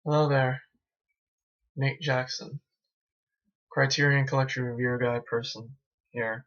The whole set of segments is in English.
Hello there, Nate Jackson, Criterion Collection Reviewer Guy person here,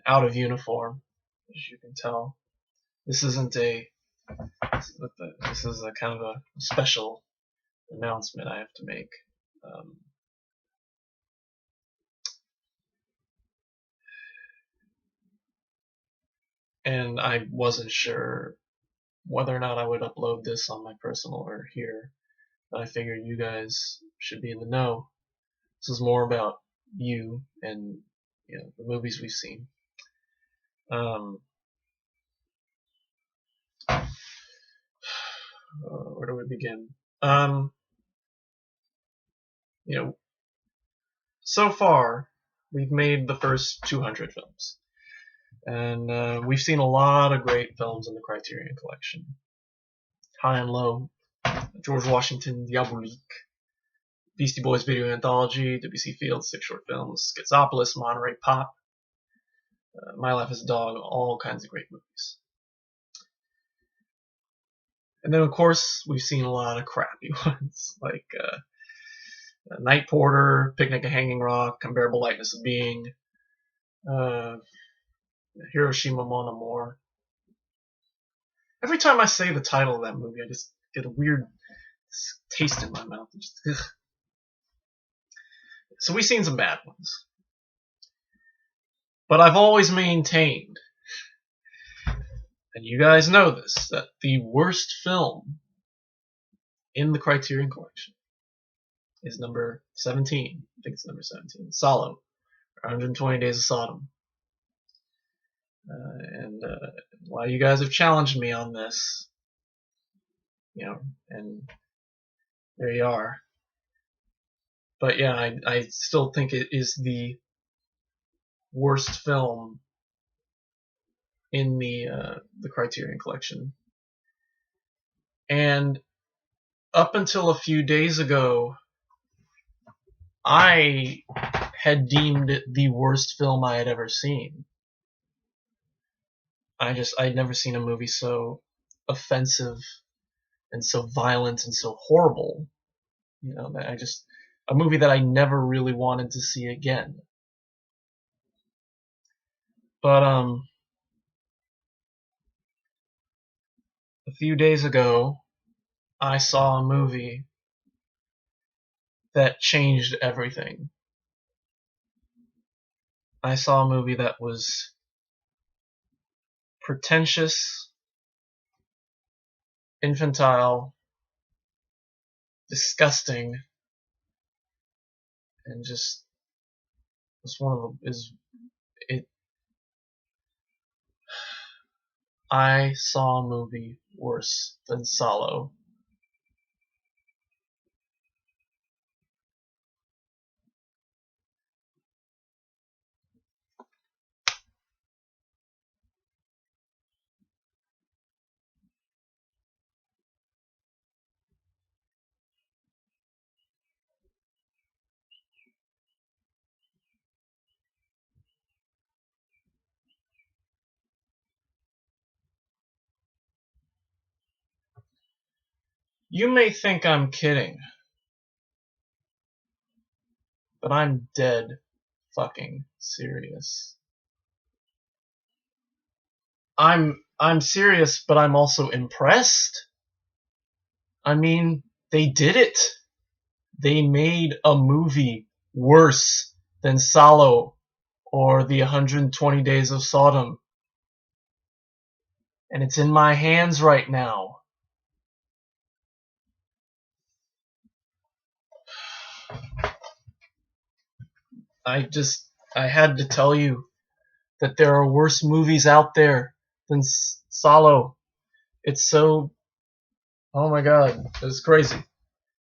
out of uniform, as you can tell. This isn't a. This is a kind of a special announcement I have to make. And I wasn't sure whether or not I would upload this on my personal or here, but I figured you guys should be in the know. This is more about you and the movies we've seen. Where do we begin? So far we've made the first 200 films, and we've seen a lot of great films in the Criterion Collection. High and Low, George Washington, Diabolique, Beastie Boys Video Anthology, W.C. Fields, 6 short films, Schizopolis, Monterey Pop, My Life as a Dog, all kinds of great movies. And then, of course, we've seen a lot of crappy ones, like Night Porter, Picnic at Hanging Rock, Unbearable Lightness of Being, Hiroshima Mon Amour. Every time I say the title of that movie, I just get a weird taste in my mouth. So we've seen some bad ones. But I've always maintained, and you guys know this, that the worst film in the Criterion Collection is number 17. I think it's number 17. Salo, 120 Days of Sodom. And while you guys have challenged me on this, and there you are. But yeah, I still think it is the worst film in the Criterion Collection. And up until a few days ago, I had deemed it the worst film I had ever seen. I'd never seen a movie so offensive and so violent and so horrible. A movie that I never really wanted to see again. But a few days ago, I saw a movie that changed everything. I saw a movie that was pretentious, infantile, disgusting, and just was one of the I saw a movie worse than Salo. You may think I'm kidding, but I'm dead fucking serious. I'm serious, but I'm also impressed. I mean, they did it. They made a movie worse than Salo or the 120 Days of Sodom. And it's in my hands right now. I had to tell you that there are worse movies out there than Salo. It's so, oh my god, it's crazy.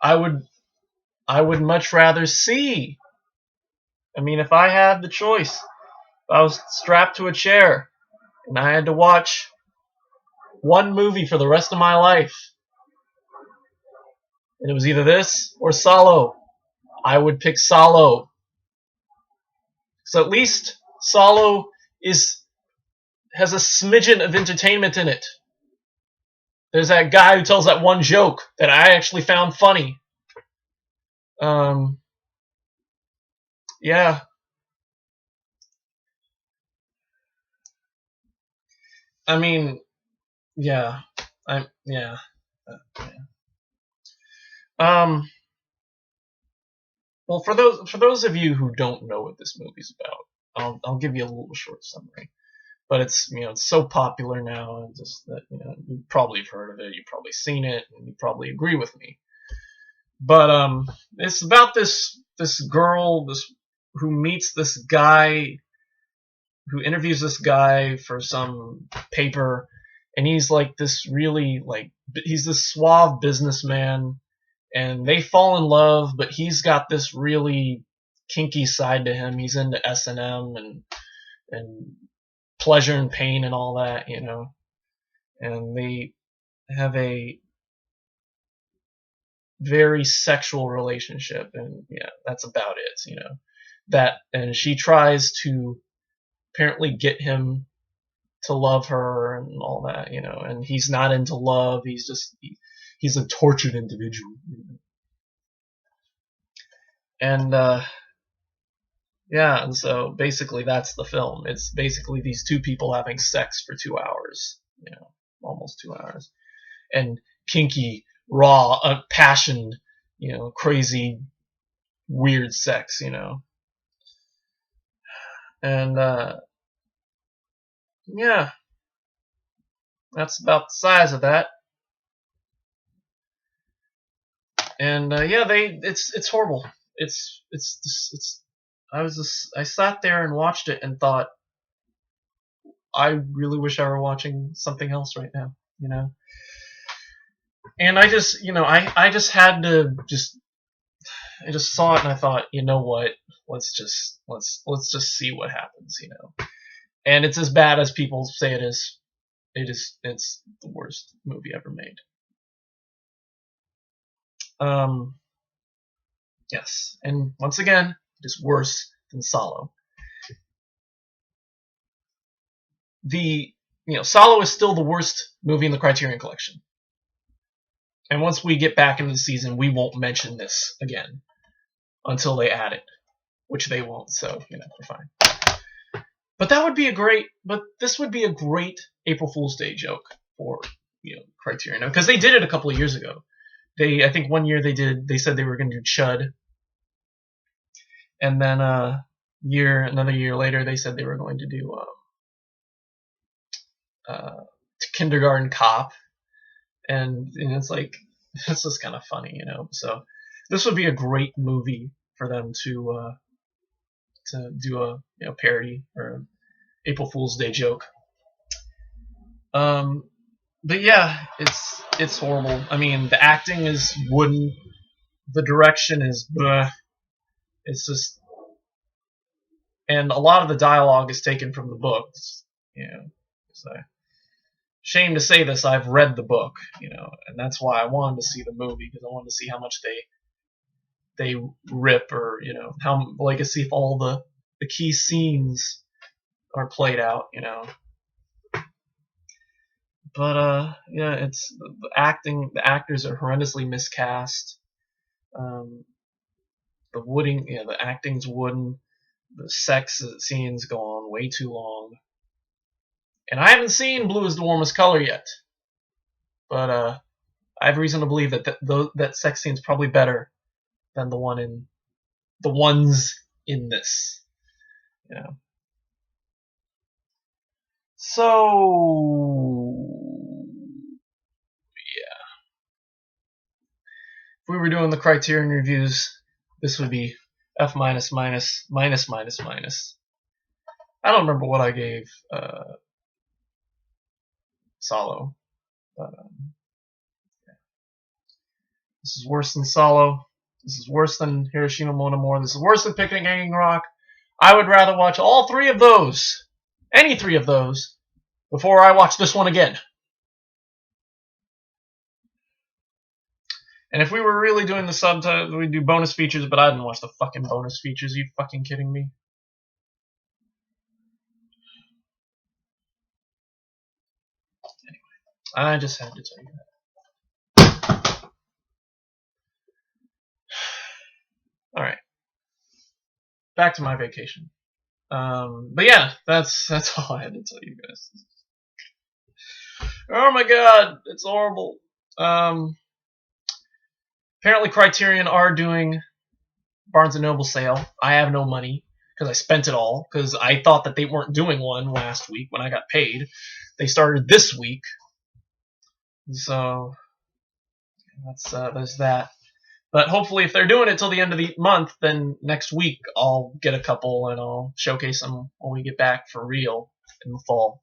I would much rather see. I mean, if I had the choice, if I was strapped to a chair and I had to watch one movie for the rest of my life, and it was either this or Salo, I would pick Salo. So at least Salo has a smidgen of entertainment in it. There's that guy who tells that one joke that I actually found funny. Yeah. I mean, yeah. Yeah. Well, for those of you who don't know what this movie's about, I'll give you a little short summary. But it's it's so popular now, and just that you probably have heard of it, you've probably seen it, and you probably agree with me. But it's about this girl who meets this guy, who interviews this guy for some paper, and he's like this really he's this suave businessman, and they fall in love, but he's got this really kinky side to him. He's into S&M and pleasure and pain and all that, and they have a very sexual relationship, and yeah, that's about it, and she tries to apparently get him to love her and all that, and he's not into love. He's a tortured individual, and yeah, and so basically that's the film. It's basically these two people having sex for 2 hours, almost 2 hours, and kinky, raw, passionate, crazy, weird sex, and yeah, that's about the size of that. And yeah, it's horrible. It's I sat there and watched it and thought, I really wish I were watching something else right now, And I just I just had to I just saw it and I thought, you know what? Let's just see what happens, And it's as bad as people say it is. It's the worst movie ever made. Yes, and once again, it is worse than Solo. Solo is still the worst movie in the Criterion Collection. And once we get back into the season, we won't mention this again until they add it, which they won't. So we're fine. But this would be a great April Fool's Day joke for Criterion, because they did it a couple of years ago. I think one year they said they were going to do Chud, and then another year later they said they were going to do Kindergarten Cop, and it's like, this is kind of funny, So this would be a great movie for them to do a parody or April Fool's Day joke. But yeah, it's horrible. I mean, the acting is wooden, the direction is bleh. It's just, and a lot of the dialogue is taken from the books. So shame to say this, I've read the book, and that's why I wanted to see the movie, because I wanted to see how much they rip, or how legacy if all the key scenes are played out, But yeah, it's the acting. The actors are horrendously miscast. The acting's wooden. The sex scenes go on way too long. And I haven't seen Blue is the Warmest Color yet, but I have reason to believe that sex scene is probably better than the ones in this. So yeah, if we were doing the Criterion reviews, this would be F minus minus minus minus minus. I don't remember what I gave Solo, but yeah. This is worse than Solo. This is worse than Hiroshima Mon Amour. This is worse than Picnic at Hanging Rock. I would rather watch all three of those, any three of those, before I watch this one again. And if we were really doing the subtitles, we'd do bonus features, but I didn't watch the fucking bonus features. Are you fucking kidding me? Anyway, I just had to tell you that. back to my vacation. But yeah, that's all I had to tell you guys. Oh my god, it's horrible. Apparently Criterion are doing Barnes & Noble sale. I have no money because I spent it all because I thought that they weren't doing one last week when I got paid. They started this week. So there's that. But hopefully if they're doing it till the end of the month, then next week I'll get a couple and I'll showcase them when we get back for real in the fall.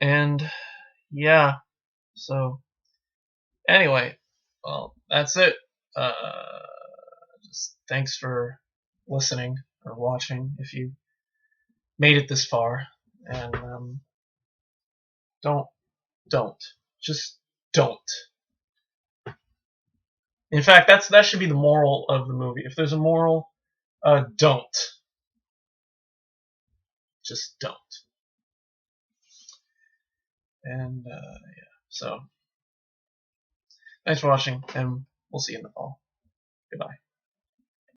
And yeah, so anyway, well, that's it. Just thanks for listening or watching if you made it this far. And just don't. In fact, that should be the moral of the movie. If there's a moral, don't. Just don't. And yeah, so thanks for watching, and we'll see you in the fall. Goodbye.